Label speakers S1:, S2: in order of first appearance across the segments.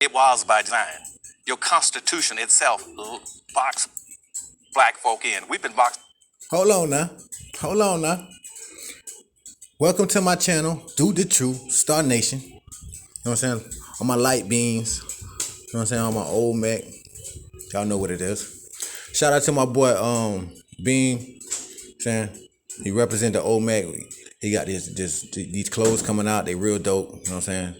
S1: It was by design. Your Constitution itself boxed black folk in. We've been boxed.
S2: Hold on now. Hold on now. Welcome to my channel, Do the Truth, Star Nation. You know what I'm saying? On my light beams. You know what I'm saying? On my old Mac. Y'all know what it is. Shout out to my boy Bean. Saying he represent the old Mac. He got these clothes coming out. They real dope. You know what I'm saying?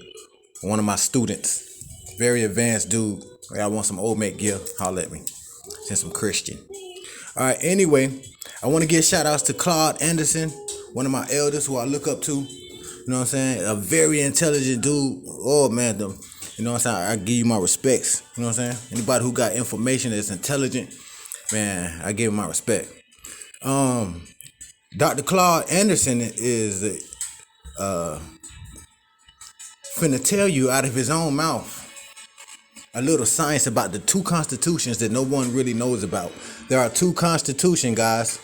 S2: One of my students. Very advanced dude. I want some old Mac gear. Holler at me. Since I'm Christian. All right, anyway, I want to give shout outs to Claude Anderson, one of my elders who I look up to. You know what I'm saying? A very intelligent dude. Oh, man, you know what I'm saying? I give you my respects. You know what I'm saying? Anybody who got information that's intelligent, man, I give him my respect. Dr. Claude Anderson is finna tell you out of his own mouth a little science about the two constitutions that no one really knows about. There are two constitutions, guys.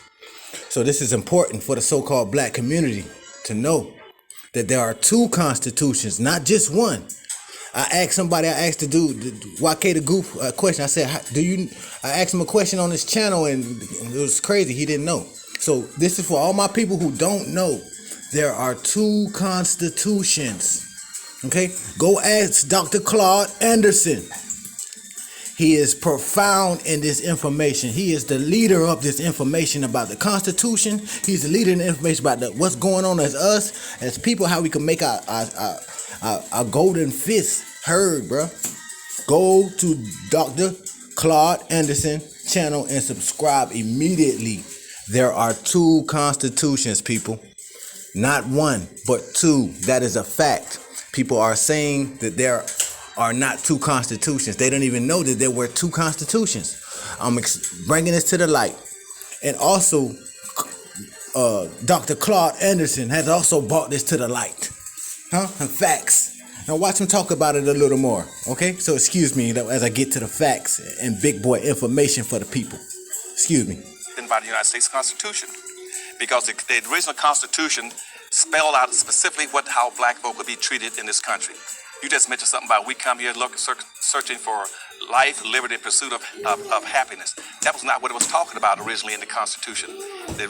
S2: So this is important for the so-called black community to know that there are two constitutions, not just one. I asked the dude, ykdagoof, a question. I said, I asked him a question on his channel and it was crazy. He didn't know. So this is for all my people who don't know. There are two constitutions. Okay, go ask Dr. Claude Anderson. He is profound in this information. He is the leader of this information about the Constitution. He's the leader in the information about what's going on as us, as people, how we can make our golden fist heard, bro. Go to Dr. Claude Anderson channel and subscribe immediately. There are two constitutions, people. Not one, but two. That is a fact. People are saying that there are not two constitutions. They don't even know that there were two constitutions. I'm bringing this to the light. And also, Dr. Claude Anderson has also brought this to the light. Facts. Now watch him talk about it a little more. Okay? So excuse me as I get to the facts and big boy information for the people. Excuse me.
S1: By the United States Constitution. Because the original Constitution spelled out specifically how black folk would be treated in this country. You just mentioned something about we come here searching for life, liberty, and pursuit of happiness. That was not what it was talking about originally in the Constitution.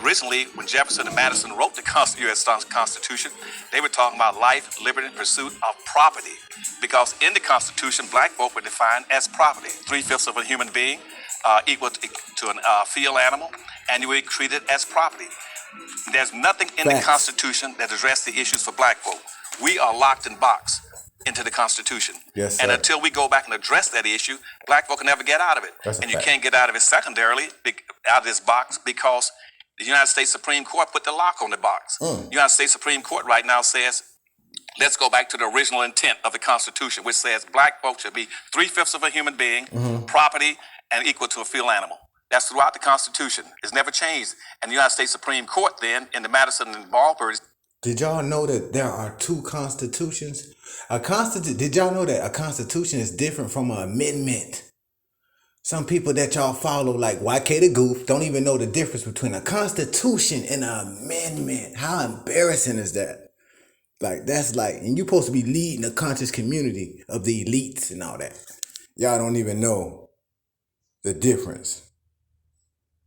S1: Originally, when Jefferson and Madison wrote the U.S. Constitution, they were talking about life, liberty, and pursuit of property. Because in the Constitution, black folk were defined as property. 3/5 of a human being, equal to a field animal, and you were treated as property. There's nothing in the Constitution that addresses the issues for black folk. We are locked and boxed into the Constitution.
S2: Yes, sir.
S1: And until we go back and address that issue, black folk can never get out of it. And you can't get out of it secondarily, out of this box, because the United States Supreme Court put the lock on the box. The United States Supreme Court right now says, let's go back to the original intent of the Constitution, which says black folks should be 3/5 of a human being, property, and equal to a field animal. That's throughout the Constitution. It's never changed. And the United States Supreme Court then, in the Madison and Marbury.
S2: Did y'all know that there are two constitutions? Did y'all know that a constitution is different from an amendment? Some people that y'all follow, like ykdagoof, don't even know the difference between a constitution and an amendment. How embarrassing is that? And you're supposed to be leading a conscious community of the elites and all that. Y'all don't even know the difference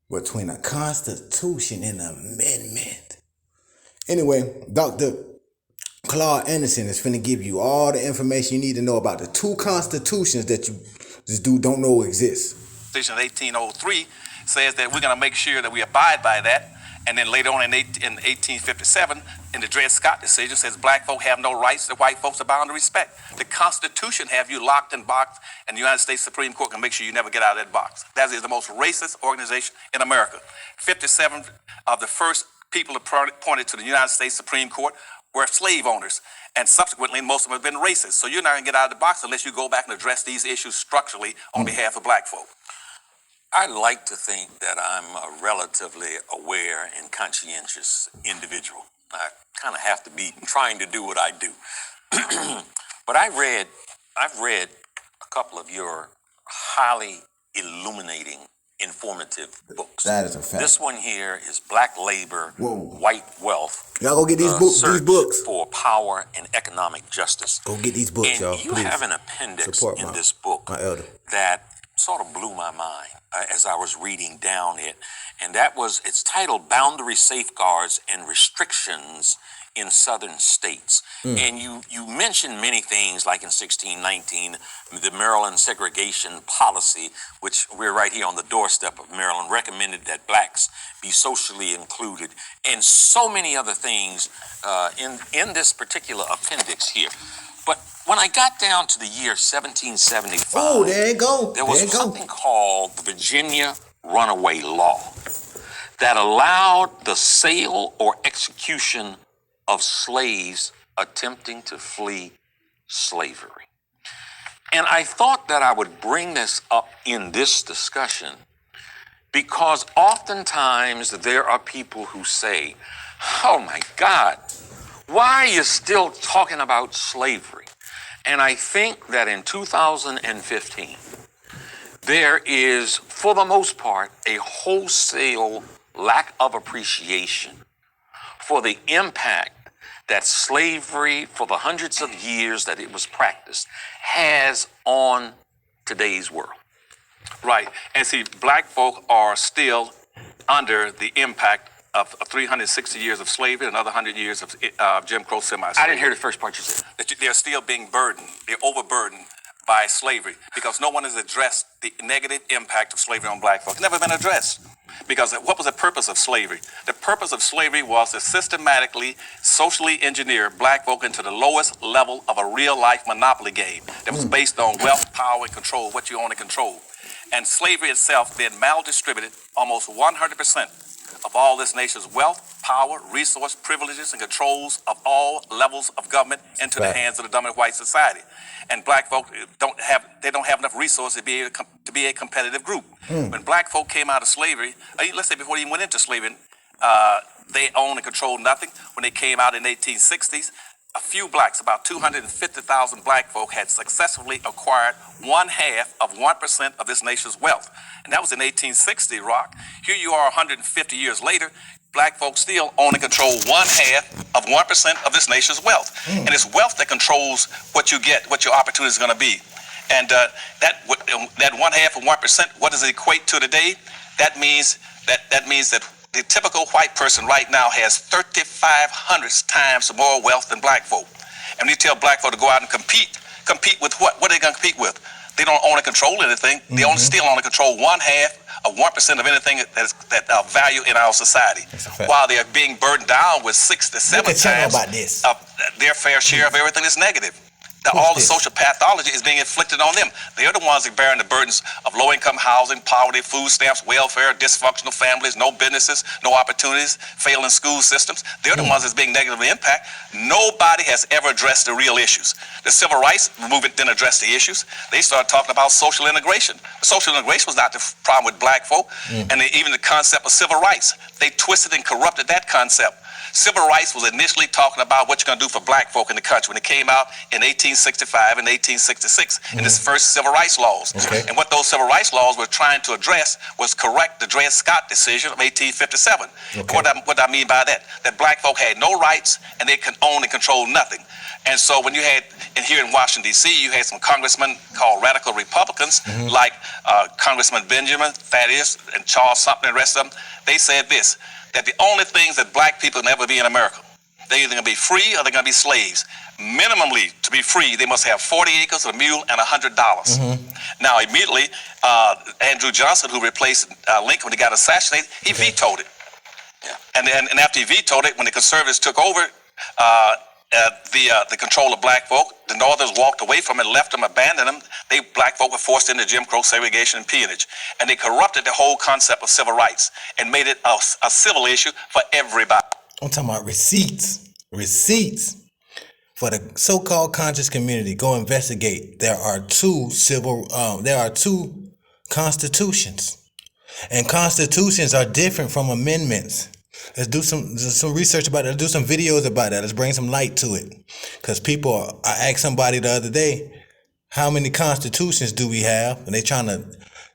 S2: between a constitution and an amendment. Anyway, Dr. Claude Anderson is finna give you all the information you need to know about the two constitutions that this dude don't know exist.
S1: Constitution 1803 says that we're going to make sure that we abide by that. And then later on in 1857, in the Dred Scott decision, says black folk have no rights that white folks are bound to respect. The Constitution have you locked and boxed, and the United States Supreme Court can make sure you never get out of that box. That is the most racist organization in America. 57 of the first people appointed to the United States Supreme Court were slave owners, and subsequently most of them have been racist. So you're not going to get out of the box unless you go back and address these issues structurally on behalf of black folk.
S3: I like to think that I'm a relatively aware and conscientious individual. I kind of have to be trying to do what I do. But I've read a couple of your highly illuminating informative books.
S2: That is a fact.
S3: This one here is Black Labor,
S2: Whoa.
S3: White Wealth.
S2: Y'all go get these books. These
S3: Search
S2: books.
S3: for Power and Economic Justice.
S2: Go get these books,
S3: And
S2: y'all.
S3: you
S2: Please.
S3: have an appendix
S2: Support
S3: in
S2: my-
S3: this book
S2: my elder.
S3: that sort of blew my mind as I was reading down it. And that was, it's titled Boundary Safeguards and Restrictions in Southern States. And you mentioned many things, like in 1619, the Maryland segregation policy, which we're right here on the doorstep of Maryland, recommended that blacks be socially included, and so many other things in this particular appendix here. But when I got down to the year 1775,
S2: Oh, there you go.
S3: there was something called the Virginia Runaway Law that allowed the sale or execution of slaves attempting to flee slavery. And I thought that I would bring this up in this discussion because oftentimes there are people who say, oh my God, why are you still talking about slavery? And I think that in 2015, there is, for the most part, a wholesale lack of appreciation for the impact that slavery, for the hundreds of years that it was practiced, has on today's world.
S1: Right. And see, black folk are still under the impact of 360 years of slavery and another 100 years of Jim Crow semi-slavery.
S3: I didn't hear the first part you said.
S1: That they're still being burdened, they're overburdened by slavery because no one has addressed the negative impact of slavery on black folk. It's never been addressed. Because what was the purpose of slavery? The purpose of slavery was to systematically, socially engineer black folk into the lowest level of a real-life monopoly game that was based on wealth, power, and control, what you own and control. And slavery itself then maldistributed almost 100% of all this nation's wealth, power, resource, privileges, and controls of all levels of government into the hands of the dominant white society. And black folk don't have enough resources to be a competitive group. When black folk came out of slavery, let's say before they even went into slavery, they owned and controlled nothing. When they came out in the 1860s, a few blacks, about 250,000 black folk, had successfully acquired 0.5% of this nation's wealth. And that was in 1860, Rock. Here you are 150 years later, black folks still own and control 0.5% of this nation's wealth. And it's wealth that controls what you get, what your opportunity is going to be. And that 0.5 of 1%, what does it equate to today? That means that the typical white person right now has 3,500 times more wealth than black folk. And when you tell black folk to go out and compete with what? What are they going to compete with? They don't own and control anything. They still own and control 0.5 of 1% of anything that value in our society, while they are being burdened down with 6 to 7 times their fair share of everything that's negative. All the social pathology is being inflicted on them. They're the ones that are bearing the burdens of low-income housing, poverty, food stamps, welfare, dysfunctional families, no businesses, no opportunities, failing school systems. They're the ones that's being negatively impacted. Nobody has ever addressed the real issues. The civil rights movement didn't address the issues. They started talking about social integration. Social integration was not the problem with black folk, and even the concept of civil rights. They twisted and corrupted that concept. Civil rights was initially talking about what you're going to do for black folk in the country when it came out in 1865 and 1866 in its first civil rights laws. And what those civil rights laws were trying to address was correct the Dred Scott decision of 1857. What I mean by that, that black folk had no rights and they could own and control nothing. And so when you had, and here in Washington, D.C., you had some congressmen called radical Republicans, like Congressman Benjamin, Thaddeus, and Charles Sumter and the rest of them. They said this, that the only things that black people can ever be in America, they're either going to be free or they're going to be slaves. Minimally, to be free, they must have 40 acres, a mule, and $100. Now, immediately, Andrew Johnson, who replaced Lincoln when he got assassinated, he vetoed it. And after he vetoed it, when the conservatives took over the control of black folk, the Northerners walked away from it, left them, abandoned them. Black folk were forced into Jim Crow segregation and peonage. And they corrupted the whole concept of civil rights and made it a civil issue for everybody.
S2: I'm talking about receipts. For the so-called conscious community, go investigate. There are two constitutions. And constitutions are different from amendments. Let's do some research about it. Let's do some videos about that. Let's bring some light to it. Because I asked somebody the other day, how many constitutions do we have? And they trying to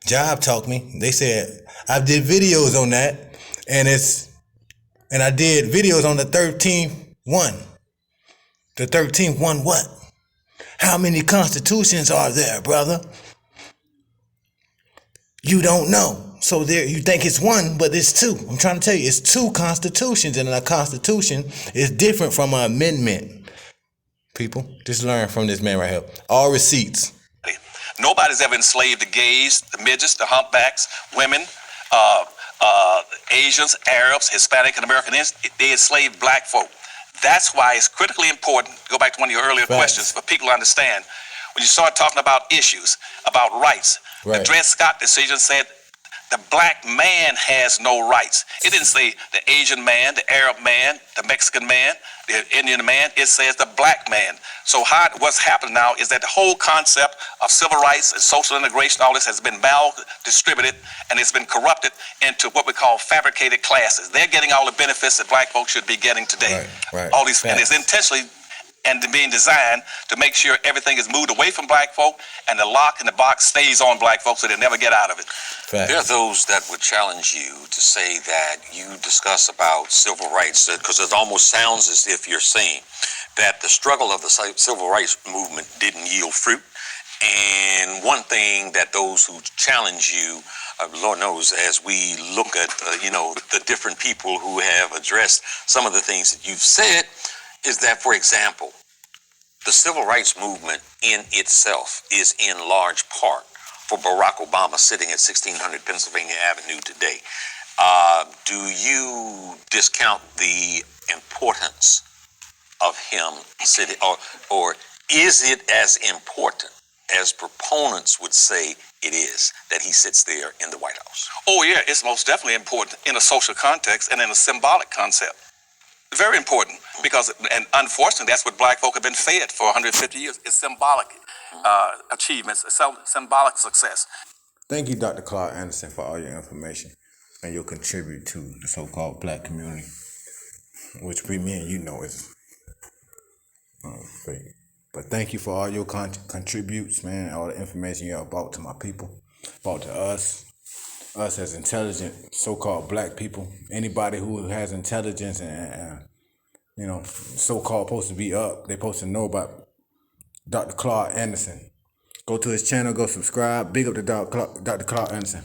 S2: Job talked me. They said I did videos on that, and I did videos on the 13th one. The 13th one what? How many constitutions are there, brother? You don't know. So there, you think it's one, but it's two. I'm trying to tell you, it's two constitutions, and a constitution is different from an amendment. People, just learn from this man right here. All receipts.
S1: Nobody's ever enslaved the gays, the midgets, the humpbacks, women, Asians, Arabs, Hispanic, and American Indians. They enslaved black folk. That's why it's critically important, go back to one of your earlier questions, for people to understand. When you start talking about issues, about rights, the Dred Scott decision said the black man has no rights. It didn't say the Asian man, the Arab man, the Mexican man, the Indian man. It says the black man. So what's happening now is that the whole concept of civil rights and social integration, all this has been mal-distributed, and it's been corrupted into what we call fabricated classes. They're getting all the benefits that black folks should be getting today.
S2: Right.
S1: All these, and it's intentionally and being designed to make sure everything is moved away from black folk and the lock in the box stays on black folks so they never get out of it.
S2: Facts.
S3: There are those that would challenge you to say that you discuss about civil rights, because it almost sounds as if you're saying that the struggle of the civil rights movement didn't yield fruit. And one thing that those who challenge you, Lord knows, as we look at, the different people who have addressed some of the things that you've said, is that, for example, the civil rights movement in itself is in large part for Barack Obama sitting at 1600 Pennsylvania Avenue today. Do you discount the importance of him sitting, or is it as important as proponents would say it is that he sits there in the White House?
S1: Oh yeah, it's most definitely important in a social context and in a symbolic concept. Very important, because, and unfortunately, that's what black folk have been fed for 150 years. It's symbolic achievements, symbolic success.
S2: Thank you, Dr. Claude Anderson, for all your information and your contribute to the so-called black community, which me and you know is fake. But thank you for all your contributes, man, all the information you have brought to my people, brought to us as intelligent so-called black people. Anybody who has intelligence and so-called supposed to be up, they supposed to know about Dr. Claude Anderson. Go to his channel, go subscribe. Big up to Dr. Claude Anderson.